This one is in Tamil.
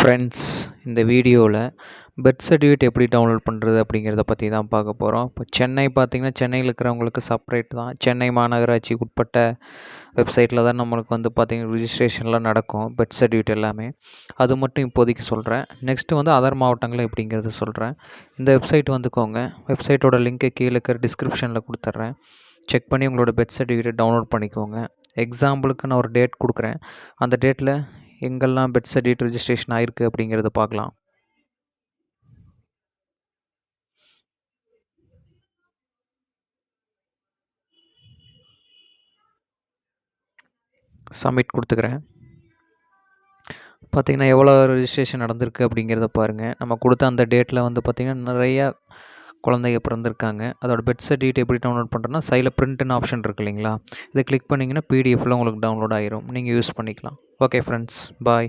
ஃப்ரெண்ட்ஸ், இந்த வீடியோவில் பர்த் சர்டிஃபிகேட் எப்படி டவுன்லோட் பண்ணுறது அப்படிங்கிறத பற்றி தான் பார்க்க போகிறோம். இப்போ சென்னை பார்த்திங்கன்னா, சென்னையில் இருக்கிறவங்களுக்கு செப்பரேட் தான். சென்னை மாநகராட்சிக்கு உட்பட்ட வெப்சைட்டில் தான் நம்மளுக்கு பார்த்திங்கன்னா ரிஜிஸ்ட்ரேஷன்லாம் நடக்கும், பர்த் சர்டிஃபிகேட் எல்லாமே. அது மட்டும் இப்போதைக்கு சொல்கிறேன். நெக்ஸ்ட்டு அதர் மாவட்டங்கள் எப்படிங்கிறத சொல்கிறேன். இந்த வெப்சைட் வந்துக்கோங்க. வெப்சைட்டோட லிங்க்கை கீழே இருக்கிற டிஸ்கிரிப்ஷனில் கொடுத்துட்றேன். செக் பண்ணி உங்களோட பர்த் சர்டிஃபிகேட்டை டவுன்லோட் பண்ணிக்கோங்க. எக்ஸாம்பிளுக்கு நான் ஒரு டேட் கொடுக்குறேன். அந்த டேட்டில் எங்கெல்லாம் பர்த் சர்டிஃபிகேட் ரிஜிஸ்ட்ரேஷன் ஆகிருக்கு அப்படிங்கிறத பார்க்கலாம். சப்மிட் கொடுத்துக்கிறேன். பார்த்திங்கன்னா எவ்வளோ ரிஜிஸ்ட்ரேஷன் நடந்திருக்கு அப்படிங்கிறத பாருங்கள். நம்ம கொடுத்த அந்த டேட்டில் பார்த்திங்கன்னா நிறையா குழந்தைங்க பிறந்திருக்காங்க. அதோட பர்த் சர்டிஃபிகேட் எப்படி டவுன்லோட் பண்ணுறோன்னா, சைடில் பிரிண்ட்னு ஆப்ஷன் இருக்குது இல்லைங்களா, இதை கிளிக் பண்ணிங்கன்னா பிடிஎஃப்பில் உங்களுக்கு டவுன்லோட் ஆகிரும். நீங்கள் யூஸ் பண்ணிக்கலாம். ஓகே ஃப்ரெண்ட்ஸ், பாய்.